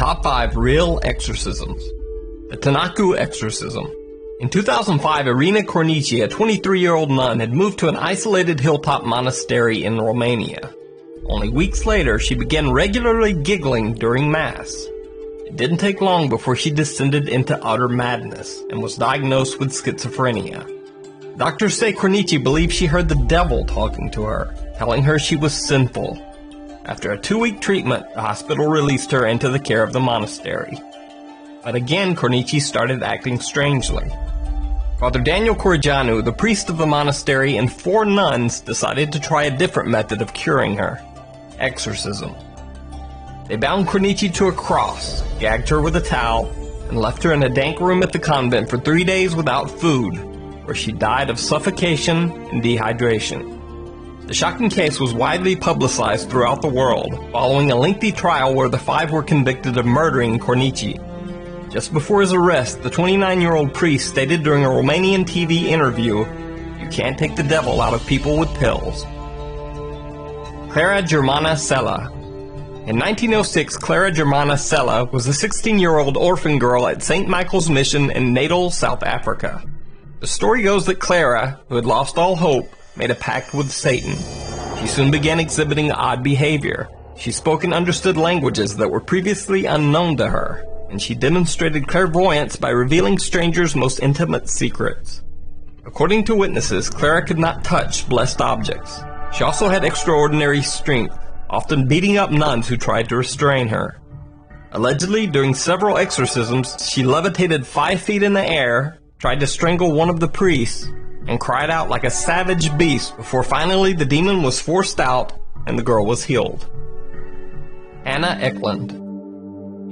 Top 5 Real Exorcisms. The Tanaku Exorcism. In 2005, Irina Cornici, a 23-year-old nun, had moved to an isolated hilltop monastery in Romania. Only weeks later, she began regularly giggling during Mass. It didn't take long before she descended into utter madness and was diagnosed with schizophrenia. Doctors say Cornici believed she heard the devil talking to her, telling her she was sinful. After a 2-week treatment, the hospital released her into the care of the monastery. But again, Cornici started acting strangely. Father Daniel Corigianu, the priest of the monastery, and 4 nuns decided to try a different method of curing her: exorcism. They bound Cornici to a cross, gagged her with a towel, and left her in a dank room at the convent for 3 days without food, where she died of suffocation and dehydration. The shocking case was widely publicized throughout the world, following a lengthy trial where the 5 were convicted of murdering Cornici. Just before his arrest, the 29-year-old priest stated during a Romanian TV interview, "You can't take the devil out of people with pills." Clara Germana Sela. In 1906, Clara Germana Sela was a 16-year-old orphan girl at St. Michael's Mission in Natal, South Africa. The story goes that Clara, who had lost all hope, made a pact with Satan. She soon began exhibiting odd behavior. She spoke and understood languages that were previously unknown to her, and she demonstrated clairvoyance by revealing strangers' most intimate secrets. According to witnesses, Clara could not touch blessed objects. She also had extraordinary strength, often beating up nuns who tried to restrain her. Allegedly, during several exorcisms, she levitated 5 feet in the air, tried to strangle one of the priests, and cried out like a savage beast before finally the demon was forced out and the girl was healed. Anna Eklund.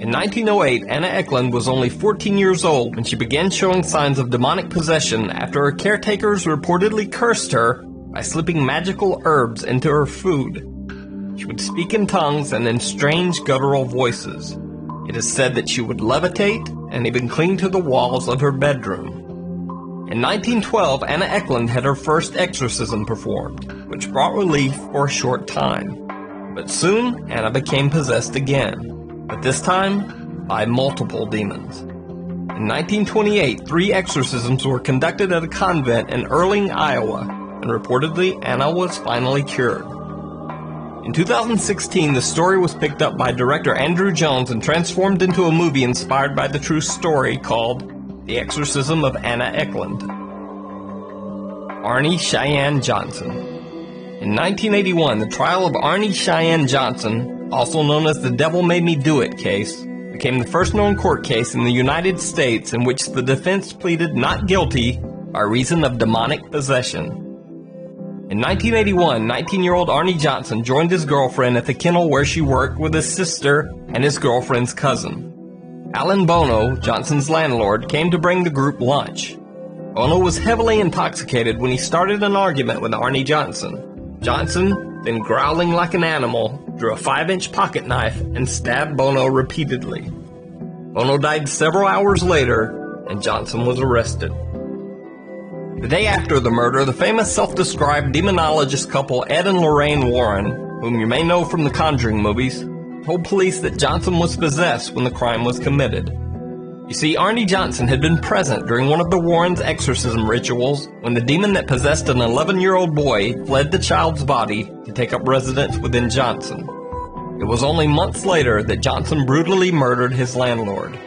In 1908, Anna Eklund was only 14 years old when she began showing signs of demonic possession after her caretakers reportedly cursed her by slipping magical herbs into her food. She would speak in tongues and in strange guttural voices. It is said that she would levitate and even cling to the walls of her bedroom. In 1912, Anna Eklund had her first exorcism performed, which brought relief for a short time. But soon, Anna became possessed again, but this time by multiple demons. In 1928, 3 exorcisms were conducted at a convent in Erling, Iowa, and reportedly Anna was finally cured. In 2016, the story was picked up by director Andrew Jones and transformed into a movie inspired by the true story called The Exorcism of Anna Eklund. Arnie Cheyenne Johnson. In 1981, the trial of Arnie Cheyenne Johnson, also known as the Devil Made Me Do It case, became the first known court case in the United States in which the defense pleaded not guilty by reason of demonic possession. In 1981, 19-year-old Arnie Johnson joined his girlfriend at the kennel where she worked with his sister and his girlfriend's cousin. Alan Bono, Johnson's landlord, came to bring the group lunch. Bono was heavily intoxicated when he started an argument with Arnie Johnson. Johnson, then growling like an animal, drew a 5-inch pocket knife and stabbed Bono repeatedly. Bono died several hours later, and Johnson was arrested. The day after the murder, the famous self-described demonologist couple Ed and Lorraine Warren, whom you may know from the Conjuring movies, told police that Johnson was possessed when the crime was committed. You see, Arnie Johnson had been present during one of the Warrens' exorcism rituals when the demon that possessed an 11-year-old boy fled the child's body to take up residence within Johnson. It was only months later that Johnson brutally murdered his landlord.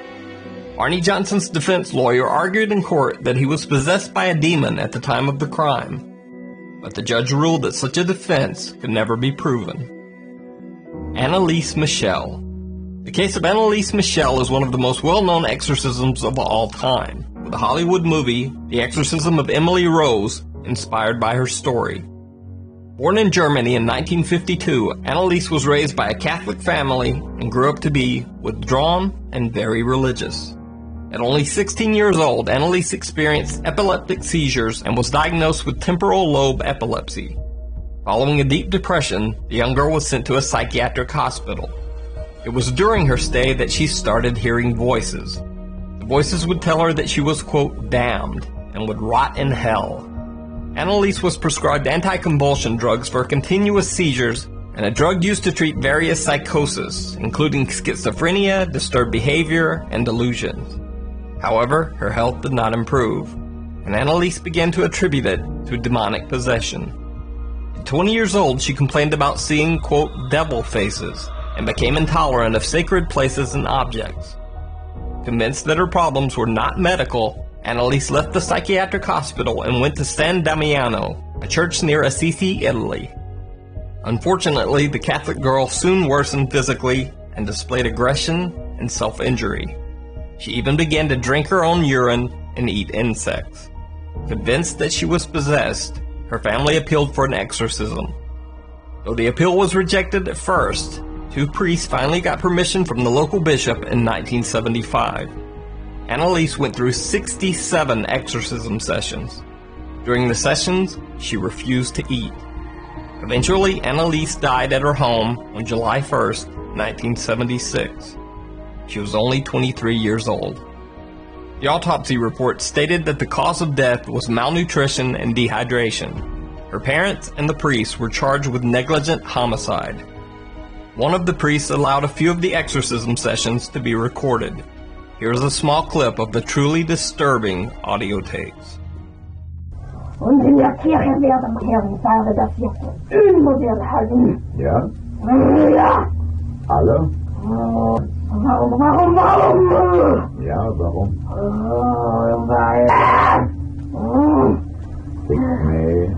Arnie Johnson's defense lawyer argued in court that he was possessed by a demon at the time of the crime, but the judge ruled that such a defense could never be proven. Annalise Michel. The case of Annalise Michel is one of the most well-known exorcisms of all time, with the Hollywood movie The Exorcism of Emily Rose inspired by her story. Born in Germany in 1952, Annalise was raised by a Catholic family and grew up to be withdrawn and very religious. At only 16 years old, Annalise experienced epileptic seizures and was diagnosed with temporal lobe epilepsy. Following a deep depression, the young girl was sent to a psychiatric hospital. It was during her stay that she started hearing voices. The voices would tell her that she was, quote, damned and would rot in hell. Annalise was prescribed anti-convulsion drugs for continuous seizures and a drug used to treat various psychoses, including schizophrenia, disturbed behavior, and delusions. However, her health did not improve, and Annalise began to attribute it to demonic possession. At 20 years old, she complained about seeing, quote, devil faces, and became intolerant of sacred places and objects. Convinced that her problems were not medical, Annalise left the psychiatric hospital and went to San Damiano, a church near Assisi, Italy. Unfortunately, the Catholic girl soon worsened physically and displayed aggression and self-injury. She even began to drink her own urine and eat insects. Convinced that she was possessed, her family appealed for an exorcism. Though the appeal was rejected at first, 2 priests finally got permission from the local bishop in 1975. Annalise went through 67 exorcism sessions. During the sessions, she refused to eat. Eventually, Annalise died at her home on July 1st, 1976. She was only 23 years old. The autopsy report stated that the cause of death was malnutrition and dehydration. Her parents and the priests were charged with negligent homicide. One of the priests allowed a few of the exorcism sessions to be recorded. Here's a small clip of the truly disturbing audio tapes. Und in der Kirche werden Herren fahre das jetzt unmodern halten. Ja? Ja. Alle? Warum? Ja, warum? Weil... Sing me.